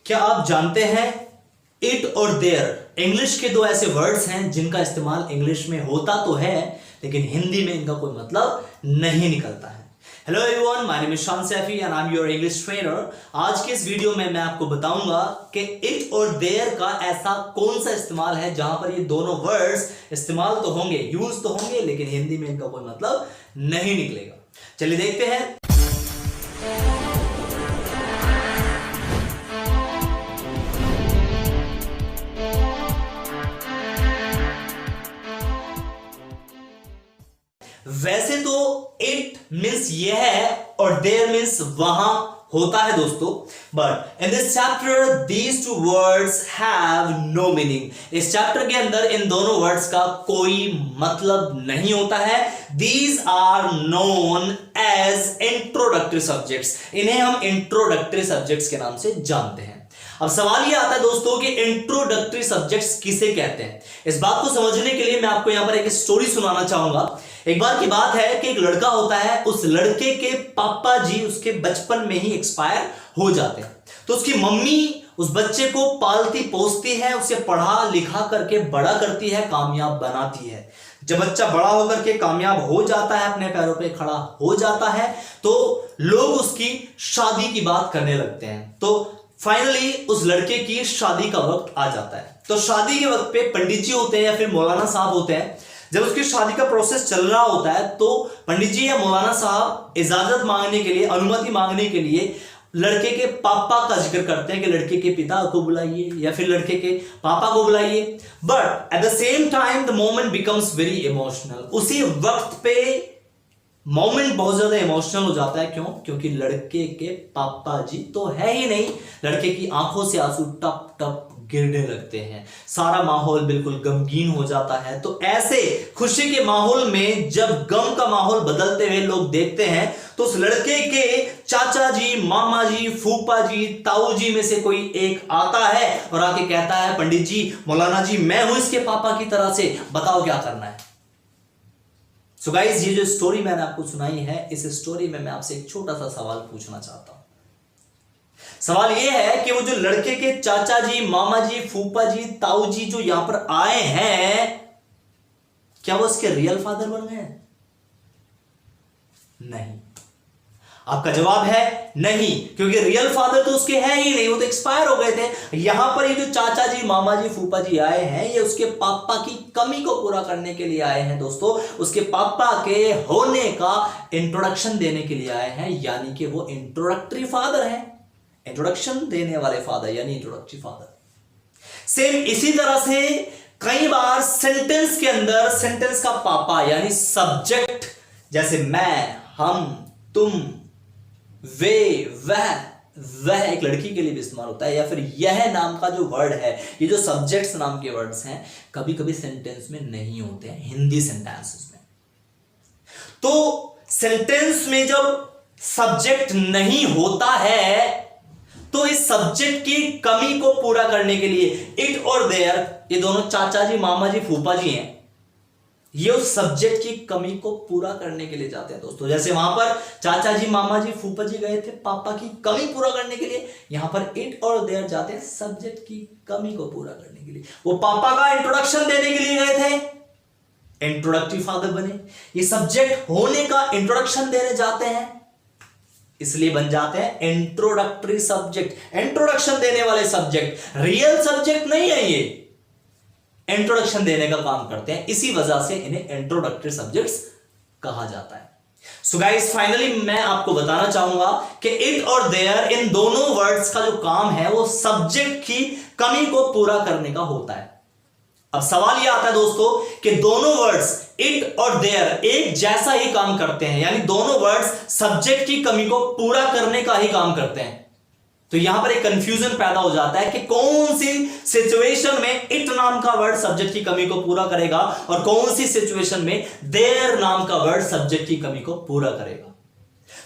क्या आप जानते हैं इट और देयर इंग्लिश के दो ऐसे वर्ड्स हैं जिनका इस्तेमाल इंग्लिश में होता तो है लेकिन हिंदी में इनका कोई मतलब नहीं निकलता है। Hello everyone, my name is Shan Saifi and I am your English trainer. आज के इस वीडियो में मैं आपको बताऊंगा कि इट और देयर का ऐसा कौन सा इस्तेमाल है जहां पर ये दोनों वर्ड्स इस्तेमाल तो होंगे, यूज तो होंगे, लेकिन हिंदी में इनका कोई मतलब नहीं निकलेगा। चलिए देखते हैं। वैसे तो इट मीन्स यह है और देयर मीन्स वहां होता है दोस्तों, but in this chapter these two words have no meaning. इस चैप्टर के अंदर इन दोनों वर्ड्स का कोई मतलब नहीं होता है। These are known as introductory subjects. इन्हें हम इंट्रोडक्टरी सब्जेक्ट्स के नाम से जानते हैं। अब सवाल यह आता है दोस्तों कि इंट्रोडक्टरी सब्जेक्ट्स किसे कहते हैं। इस बात को समझने के लिए मैं आपको यहां पर एक स्टोरी सुनाना चाहूंगा। एक बार की बात है कि एक लड़का होता है, उस लड़के के पापा जी उसके बचपन में ही एक्सपायर हो जाते हैं। तो उसकी मम्मी उस बच्चे को पालती पोसती है, उसे पढ़ा लिखा करके बड़ा करती है, कामयाब बनाती है। जब बच्चा बड़ा होकर के कामयाब हो जाता है, अपने पैरों पे खड़ा हो जाता है, तो लोग उसकी शादी की बात करने लगते हैं। तो फाइनली उस लड़के की शादी का वक्त आ जाता है। तो शादी के वक्त पे पंडित जी होते हैं या फिर मौलाना साहब होते हैं। जब उसकी शादी का प्रोसेस चल रहा होता है तो पंडित जी या मौलाना साहब इजाजत मांगने के लिए, अनुमति मांगने के लिए लड़के के पापा का जिक्र करते हैं कि लड़के के पिता को बुलाइए या फिर लड़के के पापा को बुलाइए। But at the same time the moment becomes very emotional. उसी वक्त पे मोमेंट बहुत ज्यादा इमोशनल हो जाता है। क्यों? क्योंकि लड़के के पापा जी तो है ही नहीं, लड़के की आंखों से आंसू टप टप गिरने लगते हैं। सारा माहौल बिल्कुल गमगीन हो जाता है। तो ऐसे खुशी के माहौल में जब गम का माहौल बदलते हुए लोग देखते हैं तो उस लड़के के चाचा जी, मामा जी, फूफा जी, ताऊ जी में से कोई एक आता है और आके कहता है, पंडित जी, मौलाना जी, मैं हूं इसके पापा की तरह से, बताओ क्या करना है। सो गाइस, ये जो स्टोरी मैंने आपको सुनाई है, इस स्टोरी में मैं आपसे एक छोटा सा सवाल पूछना चाहता हूं। सवाल यह है कि वो जो लड़के के चाचा जी, मामा जी, फूफा जी, ताऊ जी जो यहां पर आए हैं, क्या वो उसके रियल फादर बन गए? नहीं। आपका जवाब है नहीं, क्योंकि रियल फादर तो उसके है ही नहीं, वो तो एक्सपायर हो गए थे। यहां पर ये जो चाचा जी, मामा जी, फूफा जी आए हैं, ये उसके पापा की कमी को पूरा करने के लिए आए हैं दोस्तों। उसके पापा के होने का इंट्रोडक्शन देने के लिए आए हैं, यानी कि वो इंट्रोडक्टरी फादर हैं, इंट्रोडक्शन देने वाले फादर यानी इंट्रोडक्टरी फादर। सेम इसी तरह से कई बार सेंटेंस के अंदर सेंटेंस का पापा यानी सब्जेक्ट, जैसे मैं, हम, तुम, वे, वह एक लड़की के लिए भी इस्तेमाल होता है, या फिर यह नाम का जो वर्ड है, ये जो सब्जेक्ट्स नाम के वर्ड्स हैं, कभी कभी सेंटेंस में नहीं होते हैं, हिंदी सेंटेंसेस में। तो सेंटेंस में जब सब्जेक्ट नहीं होता है तो इस सब्जेक्ट की कमी को पूरा करने के लिए इट और देयर, ये दोनों चाचा जी, मामा जी, फूफा जी हैं, ये उस सब्जेक्ट की कमी को पूरा करने के लिए जाते हैं दोस्तों। जैसे वहां पर चाचा जी, मामा जी, फूफा जी गए थे पापा की कमी पूरा करने के लिए, यहां पर इट और देयर जाते हैं सब्जेक्ट की कमी को पूरा करने के लिए। वो पापा का इंट्रोडक्शन देने के लिए गए थे, इंट्रोडक्टरी फादर बने। ये सब्जेक्ट होने का इंट्रोडक्शन देने जाते हैं, इसलिए बन जाते हैं इंट्रोडक्टरी सब्जेक्ट, इंट्रोडक्शन देने वाले सब्जेक्ट। रियल सब्जेक्ट नहीं है, ये इंट्रोडक्शन देने का काम करते हैं, इसी वजह से इन्हें इंट्रोडक्टरी सब्जेक्ट्स कहा जाता है। सो गाइस, फाइनली मैं आपको बताना चाहूंगा कि इट और देयर, इन दोनों वर्ड्स का जो काम है वो सब्जेक्ट की कमी को पूरा करने का होता है। अब सवाल यह आता है दोस्तों कि दोनों वर्ड्स इट और देयर एक जैसा ही काम करते हैं, यानी दोनों वर्ड्स सब्जेक्ट की कमी को पूरा करने का ही काम करते हैं। तो यहां पर एक कंफ्यूजन पैदा हो जाता है कि कौन सी सिचुएशन में इट नाम का वर्ड सब्जेक्ट की कमी को पूरा करेगा और कौन सी सिचुएशन में देयर नाम का वर्ड सब्जेक्ट की कमी को पूरा करेगा।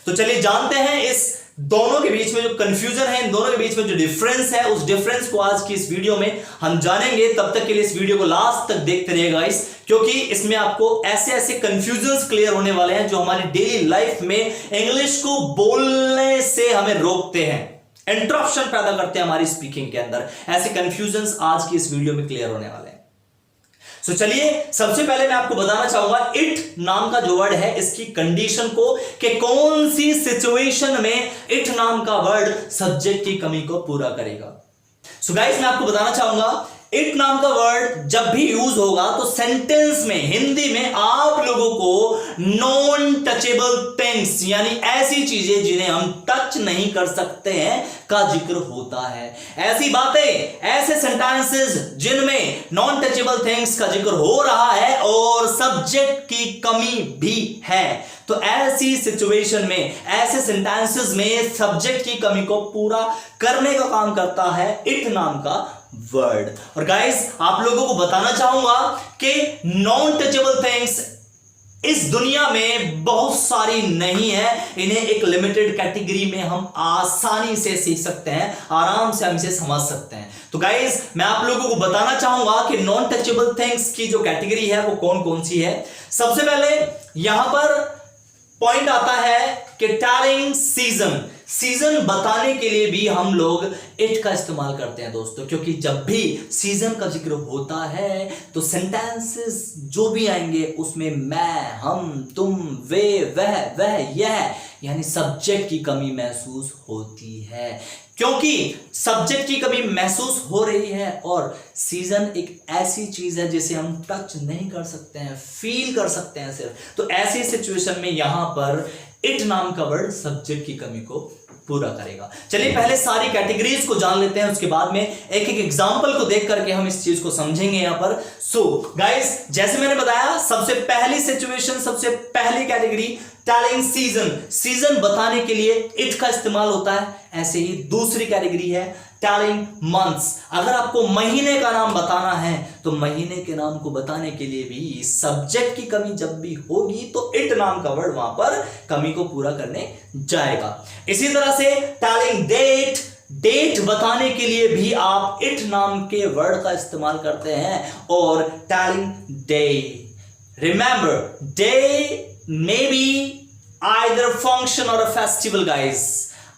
तो चलिए जानते हैं इस दोनों के बीच में जो कंफ्यूजन है, इन दोनों के बीच में जो डिफरेंस है, उस डिफरेंस को आज की इस वीडियो में हम जानेंगे। तब तक के लिए इस वीडियो को लास्ट तक देखते रहिएगा गाइस, क्योंकि इसमें आपको ऐसे ऐसे कंफ्यूजन्स क्लियर होने वाले हैं जो हमारी डेली लाइफ में इंग्लिश को बोलने से हमें रोकते हैं। इंटरप्शन पैदा करते हैं हमारी स्पीकिंग के अंदर। ऐसे कंफ्यूजन आज की इस वीडियो में क्लियर होने वाले हैं। सो चलिए सबसे पहले मैं आपको बताना चाहूंगा इट नाम का जो वर्ड है इसकी कंडीशन को, कि कौन सी सिचुएशन में इट नाम का वर्ड सब्जेक्ट की कमी को पूरा करेगा। सो गाइस मैं आपको बताना चाहूंगा इट नाम का वर्ड जब भी यूज होगा तो सेंटेंस में, हिंदी में आप लोगों को नॉन टचेबल थिंग्स यानी ऐसी चीजें जिन्हें हम टच नहीं कर सकते हैं का जिक्र होता है। ऐसी बातें, ऐसे सेंटेंसेस जिनमें नॉन टचेबल थिंग्स का जिक्र हो रहा है और सब्जेक्ट की कमी भी है, तो ऐसी सिचुएशन में, ऐसे सेंटेंसेस में सब्जेक्ट की कमी को पूरा करने का काम करता है इट नाम का वर्ड। और गाइस आप लोगों को बताना चाहूंगा कि नॉन टचेबल थिंग्स इस दुनिया में बहुत सारी नहीं है, इन्हें एक लिमिटेड कैटेगरी में हम आसानी से सीख सकते हैं, आराम से हम इसे समझ सकते हैं। तो गाइस मैं आप लोगों को बताना चाहूंगा कि नॉन टचेबल थिंग्स की जो कैटेगरी है वो कौन कौन सी है। सबसे पहले यहां पर पॉइंट आता है कि टेलिंग सीजन, सीजन बताने के लिए भी हम लोग इट का इस्तेमाल करते हैं दोस्तों, क्योंकि जब भी सीजन का जिक्र होता है तो सेंटेंसेस जो भी आएंगे उसमें मैं, हम, तुम, वे, वह, यह यानी सब्जेक्ट की कमी महसूस होती है। क्योंकि सब्जेक्ट की कमी महसूस हो रही है और सीजन एक ऐसी चीज है जिसे हम टच नहीं कर सकते हैं, फील कर सकते हैं सिर्फ, तो ऐसी सिचुएशन में यहां पर इट नाम का वर्ड सब्जेक्ट की कमी को पूरा करेगा। चलिए पहले सारी कैटेगरीज को जान लेते हैं, उसके बाद में एक एक एग्जांपल को देख करके हम इस चीज को समझेंगे यहां पर। सो गाइस जैसे मैंने बताया सबसे पहली सिचुएशन, सबसे पहली कैटेगरी टेलिंग सीजन, सीजन बताने के लिए इट का इस्तेमाल होता है। ऐसे ही दूसरी कैटेगरी है टेलिंग मंथ्स, अगर आपको महीने का नाम बताना है तो महीने के नाम को बताने के लिए भी सब्जेक्ट की कमी जब भी होगी तो इट नाम का वर्ड वहां पर कमी को पूरा करने जाएगा। इसी तरह से टेलिंग डेट, डेट बताने के लिए भी आप इट नाम के वर्ड का इस्तेमाल करते हैं। और telling day, remember day may be either function और अ फेस्टिवल गाइस।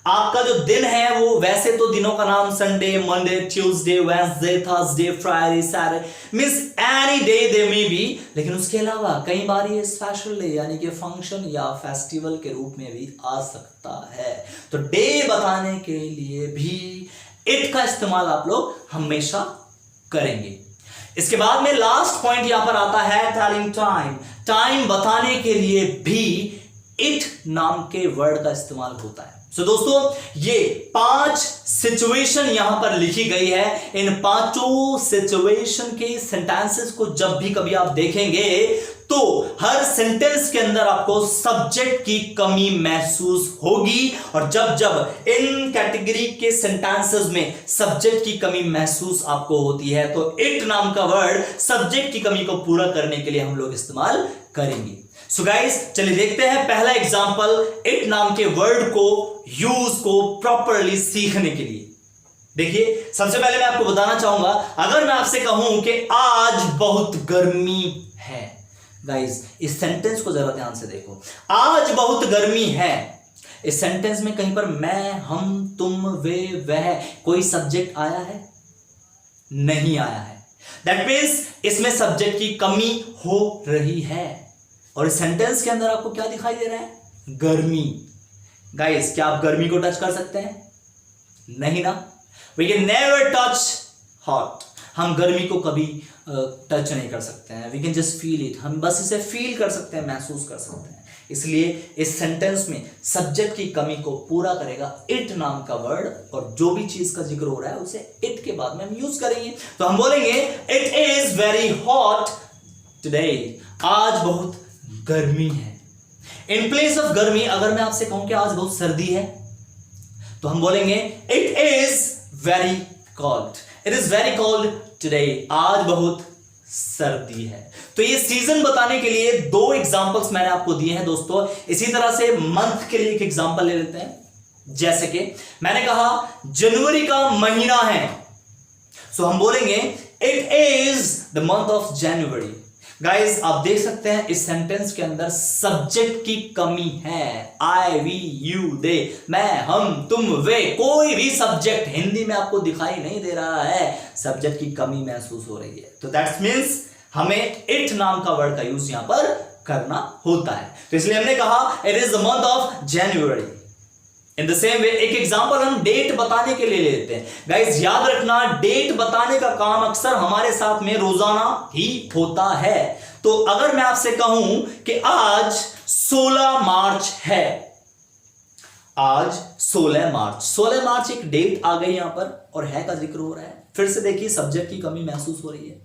आपका जो दिन है वो वैसे तो दिनों का नाम Sunday, Monday, Tuesday, Wednesday, Thursday, Friday, Saturday means any day they may be, लेकिन उसके अलावा कई बार ये स्पेशल डे यानी कि फंक्शन या फेस्टिवल के रूप में भी आ सकता है। तो डे बताने के लिए भी इट का इस्तेमाल आप लोग हमेशा करेंगे। इसके बाद में लास्ट पॉइंट यहां पर आता है टेलिंग टाइम, टाइम बताने के लिए भी इट नाम के वर्ड का इस्तेमाल होता है। सो दोस्तों ये 5 सिचुएशन यहां पर लिखी गई है। इन 5 सिचुएशन के सेंटेंसेस को जब भी कभी आप देखेंगे तो हर सेंटेंस के अंदर आपको सब्जेक्ट की कमी महसूस होगी, और जब जब इन कैटेगरी के सेंटेंसेस में सब्जेक्ट की कमी महसूस आपको होती है तो इट नाम का वर्ड सब्जेक्ट की कमी को पूरा करने के लिए हम लोग इस्तेमाल करेंगे। सो गाइस चलिए देखते हैं पहला एग्जांपल इट नाम के वर्ड को यूज को प्रॉपरली सीखने के लिए। देखिए सबसे पहले मैं आपको बताना चाहूंगा, अगर मैं आपसे कहूं कि आज बहुत गर्मी है, गाइस इस सेंटेंस को जरा ध्यान से देखो, आज बहुत गर्मी है। इस सेंटेंस में कहीं पर मैं, हम, तुम, वे, वह कोई सब्जेक्ट आया है? नहीं आया है। दैट मीन्स इसमें सब्जेक्ट की कमी हो रही है। और इस सेंटेंस के अंदर आपको क्या दिखाई दे रहा है? गर्मी। गाइस क्या आप गर्मी को टच कर सकते हैं? नहीं ना। We can never touch hot, हम गर्मी को कभी टच नहीं कर सकते हैं। We can just feel it, हम बस इसे फील कर सकते हैं, महसूस कर सकते हैं। इसलिए इस सेंटेंस में सब्जेक्ट की कमी को पूरा करेगा इट नाम का वर्ड, और जो भी चीज का जिक्र हो रहा है उसे इट के बाद में हम यूज करेंगे। तो हम बोलेंगे it is very hot today, आज बहुत गर्मी है। इन प्लेस ऑफ गर्मी अगर मैं आपसे कहूं कि आज बहुत सर्दी है तो हम बोलेंगे it is very cold, it is very cold today, आज बहुत सर्दी है। तो ये सीजन बताने के लिए 2 एग्जांपल्स मैंने आपको दिए हैं दोस्तों। इसी तरह से मंथ के लिए एक एग्जांपल ले लेते हैं। जैसे कि मैंने कहा जनवरी का महीना है, सो हम बोलेंगे it is the month of January. Guys आप देख सकते हैं इस सेंटेंस के अंदर सब्जेक्ट की कमी है। आई, वी, यू, दे, मैं, हम, तुम, वे, कोई भी सब्जेक्ट हिंदी में आपको दिखाई नहीं दे रहा है। सब्जेक्ट की कमी महसूस हो रही है, तो दैट्स मीन्स हमें इट नाम का वर्ड का यूज यहां पर करना होता है। तो इसलिए हमने कहा it is the month of January. In the same way एक एग्जांपल हम डेट बताने के लिए लेते हैं। गाइस याद रखना, डेट बताने का काम अक्सर हमारे साथ में रोजाना ही होता है। तो अगर मैं आपसे कहूं कि आज 16 मार्च है, आज 16 मार्च, 16 मार्च एक डेट आ गई यहां पर और है का जिक्र हो रहा है। फिर से देखिए सब्जेक्ट की कमी महसूस हो रही है।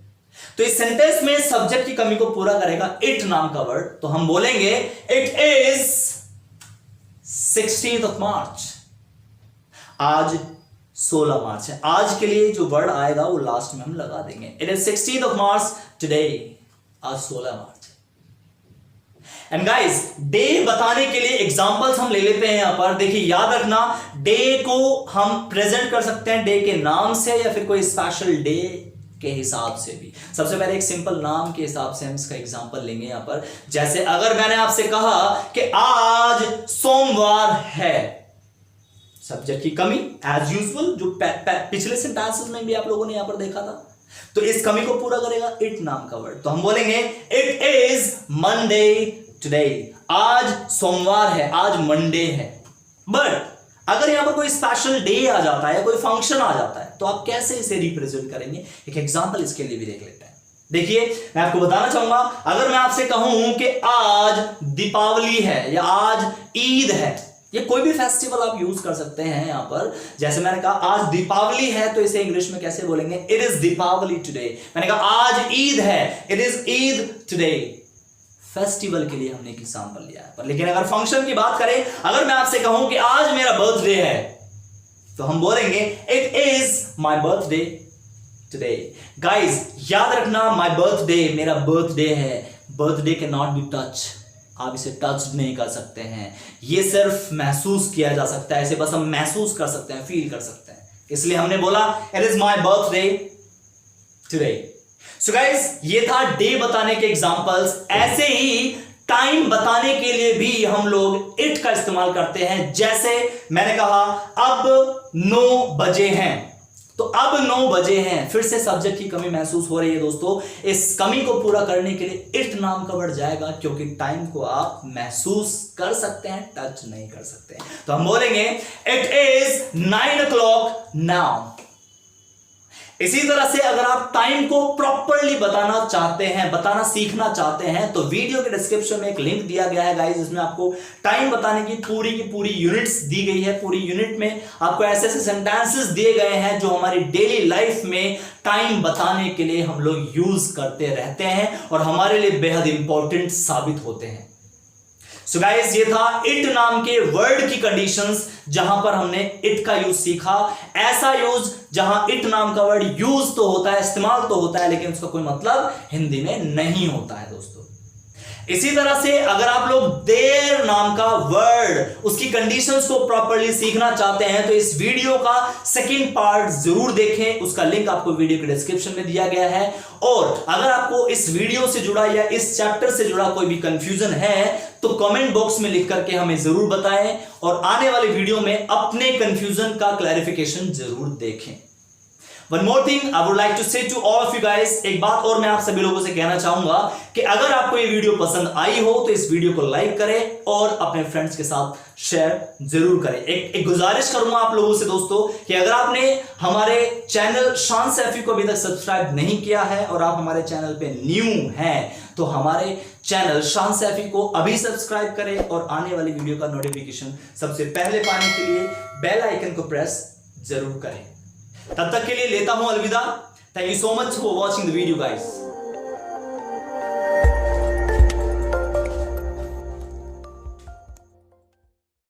तो इस सेंटेंस में सब्जेक्ट की कमी को पूरा करेगा इट नाम का वर्ड। तो हम बोलेंगे इट इज 16th of मार्च। आज 16 मार्च है। आज के लिए जो वर्ड आएगा वो लास्ट में हम लगा देंगे। It is 16th of March today. आज 16 मार्च। एंड गाइस डे बताने के लिए एग्जांपल्स हम ले लेते हैं यहां पर। देखिए याद रखना, डे को हम प्रेजेंट कर सकते हैं डे के नाम से या फिर कोई स्पेशल डे के हिसाब से भी। सबसे पहले एक सिंपल नाम के हिसाब से हम इसका एग्जांपल लेंगे यहां पर। जैसे अगर मैंने आपसे कहा कि आज सोमवार है, सब्जेक्ट की कमी एज यूजुअल जो पिछले सेंटेंसेस में भी आप लोगों ने यहां पर देखा था, तो इस कमी को पूरा करेगा इट नाम का वर्ड। तो हम बोलेंगे इट इज मंडे टुडे। आज सोमवार है, आज मंडे है। बट अगर यहां पर कोई स्पेशल डे आ जाता है, कोई फंक्शन आ जाता है, तो आप कैसे इसे रिप्रेजेंट करेंगे? एक एग्जांपल इसके लिए भी देख लेते हैं। देखिए मैं आपको बताना चाहूंगा, अगर मैं आपसे कहूं कि आज दीपावली है या आज ईद है, ये कोई भी फेस्टिवल आप यूज कर सकते हैं यहां पर। जैसे मैंने कहा आज दीपावली है, तो इसे इंग्लिश में कैसे बोलेंगे? It is Deepavali today. मैंने कहा आज ईद है, it is Eid today. Festival के लिए हमने एक एग्जांपल लिया है। पर लेकिन अगर फंक्शन की बात करें, अगर मैं आपसे कहूं कि आज मेरा बर्थडे है, तो हम बोलेंगे it is my birthday today. Guys याद रखना, माय बर्थडे, मेरा बर्थडे है। Birthday can not be touch. आप इसे टच नहीं कर सकते हैं, ये सिर्फ महसूस किया जा सकता है। इसे बस हम महसूस कर सकते हैं, फील कर सकते हैं। इसलिए हमने बोला it is my birthday today. So guys ये था डे बताने के एग्जांपल्स। ऐसे ही टाइम बताने के लिए भी हम लोग इट का इस्तेमाल करते हैं। जैसे मैंने कहा अब 9 बजे हैं, तो अब 9 बजे हैं। फिर से सब्जेक्ट की कमी महसूस हो रही है दोस्तों। इस कमी को पूरा करने के लिए इट नाम का वर्ड जाएगा, क्योंकि टाइम को आप महसूस कर सकते हैं, टच नहीं कर सकते। तो हम बोलेंगे इट इज 9 o'clock नाउ। इसी तरह से अगर आप टाइम को प्रॉपरली बताना चाहते हैं, बताना सीखना चाहते हैं, तो वीडियो के डिस्क्रिप्शन में एक लिंक दिया गया है गाइस, जिसमें आपको टाइम बताने की पूरी यूनिट्स दी गई है। पूरी यूनिट में आपको ऐसे ऐसे सेंटेंसेस दिए गए हैं जो हमारी डेली लाइफ में टाइम बताने के लिए हम लोग यूज करते रहते हैं और हमारे लिए बेहद इंपॉर्टेंट साबित होते हैं। सो गाइस ये था इट नाम के वर्ड की कंडीशंस, जहां पर हमने इट का यूज सीखा। ऐसा यूज जहां इट नाम का वर्ड यूज तो होता है, इस्तेमाल तो होता है, लेकिन उसका कोई मतलब हिंदी में नहीं होता है दोस्तों। इसी तरह से अगर आप लोग देर नाम का वर्ड, उसकी कंडीशंस को प्रॉपर्ली सीखना चाहते हैं, तो इस वीडियो का सेकंड पार्ट जरूर देखें। उसका लिंक आपको वीडियो के डिस्क्रिप्शन में दिया गया है। और अगर आपको इस वीडियो से जुड़ा या इस चैप्टर से जुड़ा कोई भी कंफ्यूजन है, तो कमेंट बॉक्स में लिख करके हमें जरूर बताएं और आने वाले वीडियो में अपने कंफ्यूजन का क्लैरिफिकेशन जरूर देखें। One more thing I would like to say to all of you guys, एक बात और मैं आप सभी लोगों से कहना चाहूंगा कि अगर आपको ये वीडियो पसंद आई हो तो इस वीडियो को लाइक करें और अपने फ्रेंड्स के साथ शेयर जरूर करें। एक गुजारिश करूंगा आप लोगों से दोस्तों कि अगर आपने हमारे चैनल शान सैफी को अभी तक सब्सक्राइब नहीं किया है और आप हमारे चैनल पे न्यू हैं, तो हमारे चैनल शान सैफी को अभी सब्सक्राइब करें और आने वाली वीडियो का नोटिफिकेशन सबसे पहले पाने के लिए बेल आइकन को प्रेस जरूर करें। तब तक के लिए लेता हूं अलविदा। Thank you so much for watching the video guys.